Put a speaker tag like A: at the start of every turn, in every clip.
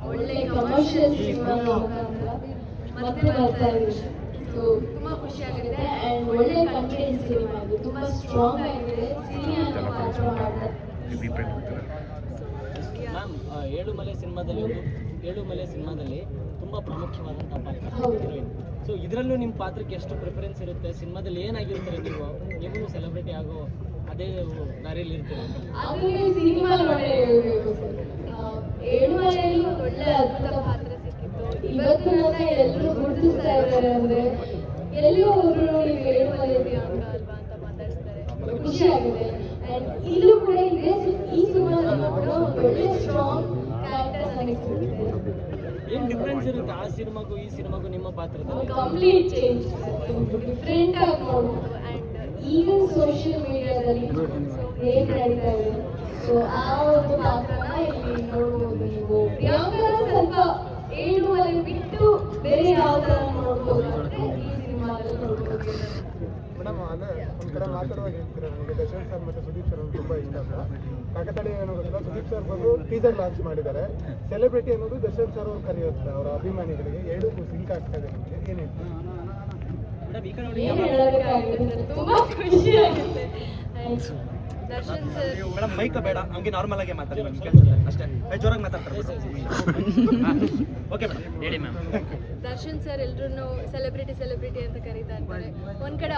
A: ಒಳ್ಳೆ commercial cinema ಮತ್ತೆ ಬರ್ತಾ ಇದೆ. ಸೊ ತುಂಬಾ ಖುಷಿ ಆಗಿದೆ ಅಂಡ್ ಒಳ್ಳೆ ಕಂಟೆಂಟ್ ಸಿನಿಮಾ ಇದು, ತುಂಬಾ ಸ್ಟ್ರಾಂಗ್ ಆಗಿದೆ. ಸೀನಿಯರ್ ಪಾತ್ರ ಮಾಡ್ತಾರೆ
B: ಮ್ಯಾಮ್. ಏಳುಮಲೆ ಸಿನಿಮಾದಲ್ಲಿ ತುಂಬ ಪ್ರಾಮುಖ್ಯವಾದಂಥ ಪಾತ್ರ ಹೀರೋಯಿನ್. ಸೊ ಇದರಲ್ಲೂ ನಿಮ್ಮ ಪಾತ್ರಕ್ಕೆ ಎಷ್ಟು ಪ್ರಿಫರೆನ್ಸ್ ಇರುತ್ತೆ? ಸಿನಿಮಾದಲ್ಲಿ ಏನಾಗಿರ್ತಾರೆ ನೀವು ಸೆಲೆಬ್ರಿಟಿ ಆಗೋ ಅದೇ ದಾರಿಯಲ್ಲಿ ಇರ್ತೀರ?
A: ಅದನ್ನೇ ಸಿನಿಮಾ ನೋಡಿ ಹೇಳ್ಬೇಕು. ಏಳುಮಲೆಯಲ್ಲಿ ಒಳ್ಳೆ ಅದ್ಭುತ ಪಾತ್ರ ಸಿಕ್ಕಿತ್ತು. ಇವತ್ತು ನನ್ನ ಎಲ್ಲರೂ ಗುರುತಿಸ್ತಾ ಇದ್ದಾರೆ ಅಂದ್ರೆ ಎಲ್ಲೂ ಒಬ್ರು ನೋಡಿ ಏಳುಮಲೆ ಪ್ರಿಯಾಂಕ ಅಲ್ವಾ ಅಂತ ಮಾತಾಡ್ತಾರೆ. ಖುಷಿ ಆಗಿದೆ. ಅಂಡ್ ಇಲ್ಲೂ ಕೂಡ ಇದೆ. ಈ ಸಿನಿಮಾದಲ್ಲಿ ಕೂಡ ಒಂದು ಒಳ್ಳೆ ಸ್ಟ್ರಾಂಗ್ ಕ್ಯಾರೆಕ್ಟರ್ ನನಗೆ ಸಿಕ್ಕಿದೆ.
B: ಏನು ಡಿಫ್ರೆನ್ಸ್ ಇರುತ್ತೆ ಆ ಸಿನಿಮಾಗೂ ಈ ಸಿನಿಮಾಗೂ ನಿಮ್ಮ ಪಾತ್ರದಲ್ಲಿ?
A: ಕಂಪ್ಲೀಟ್ ಚೇಂಜ್, ಡಿಫ್ರೆಂಟ್ ಆಗಿ ನೋಡ್ಬೋದು. ಅಂಡ್ ಈಗ ಸೋಷಿಯಲ್ ಮೀಡಿಯಾದಲ್ಲಿ ಹೇಗೆ ನಡೀತಾ ಇದೆ, ಸೊ ಆ ಒಂದು ಪಾತ್ರನ ಇಲ್ಲಿ ನೋಡ್ಬೋದು ನೀವು. ಪ್ರಿಯಾಂಕಾ ಸ್ವಲ್ಪ ಏಳುವರೆ ಬಿಟ್ಟು ಬೇರೆ ಯಾವ ಥರ ನೋಡ್ಬೋದು ಅಂದರೆ ಈ ಸಿನಿಮಾದಲ್ಲಿ ನೋಡ್ಬೋದು.
C: ಮೇಡಮ್, ಅದೇ ಒಂಥರ ಮಾತಾಡುವಾಗ ಹೇಳ್ತೀರ, ನನಗೆ ದರ್ಶನ್ ಸರ್ ಮತ್ತು ಸುದೀಪ್ ಸರ್ ತುಂಬ ಇಷ್ಟ ಅಂತ. ಕಾಕತಾಳಿ ಏನೋ ಗೊತ್ತಿಲ್ಲ, ಸುದೀಪ್ ಸರ್ ಬಂದು ಟೀಸರ್ ಲಾಂಚ್ ಮಾಡಿದ್ದಾರೆ. ಸೆಲೆಬ್ರಿಟಿ ಅನ್ನೋದು ದರ್ಶನ್ ಸರ್ ಅವ್ರು ಕರೆಯುತ್ತೆ ಅವರ ಅಭಿಮಾನಿಗಳಿಗೆ. ಎರಡು ಸಿಂಕ್ ಆಗ್ತಾ ಇದೆ. ನಿಮಗೆ ಏನು ಹೇಳ್ತೀವಿ?
A: ಏನು ಹೇಳೋದಕ್ಕಾಗುತ್ತೆ ಸರ್, ತುಂಬ ಖುಷಿ ಆಗುತ್ತೆ. ದರ್ಶನ್ ಸರ್
D: ಮೇಡಮ್ ಮೈಕ ಬೇಡ, ಹಂಗೆ ನಾರ್ಮಲ್ ಆಗಿ ಮಾತಾಡಿ ಅಷ್ಟೇ, ಜೋರಾಗಿ ಮಾತಾಡ್ತಾರೆ. ಓಕೆ ಮೇಡಮ್, ಹೇಳಿ ಮ್ಯಾಮ್.
E: ದರ್ಶನ್ ಸರ್ ಎಲ್ರೂ ಸೆಲೆಬ್ರಿಟಿ ಅಂತ ಕರೀತಾ ಇರ್ತಾರೆ. ಒಂದು ಕಡೆ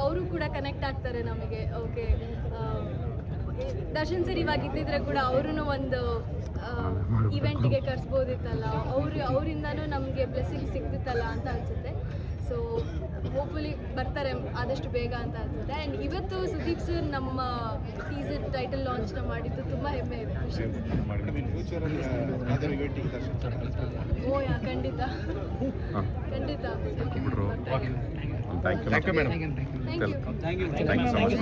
E: ಅವರು ಕೂಡ ಕನೆಕ್ಟ್ ಆಗ್ತಾರೆ ನಮಗೆ. ಓಕೆ, ದರ್ಶನ್ ಸರ್ ಇವಾಗ ಇದ್ದಿದ್ರೆ ಕೂಡ ಅವ್ರೂ ಒಂದು ಇವೆಂಟಿಗೆ ಕರೆಸ್ಬೋದಿತ್ತಲ್ಲ, ಅವರಿಂದನೂ ನಮಗೆ ಬ್ಲೆಸ್ಸಿಂಗ್ ಸಿಗ್ತಿತ್ತಲ್ಲ ಅಂತ ಅನಿಸುತ್ತೆ. ಸೊ ಹೋಪ್ಫುಲಿ ಬರ್ತಾರೆ ಆದಷ್ಟು ಬೇಗ ಅಂತ ಅನ್ಸುತ್ತೆ. ಆ್ಯಂಡ್ ಇವತ್ತು ಸುದೀಪ್ ಸರ್ ನಮ್ಮ ಟೀಸರ್ ಟೈಟಲ್ ಲಾಂಚ್ನ ಮಾಡಿದ್ದು ತುಂಬ ಹೆಮ್ಮೆ ಇದೆ, ಖುಷಿ. ಓ ಯಾ, ಖಂಡಿತ
F: thank you madam.
E: Thank you.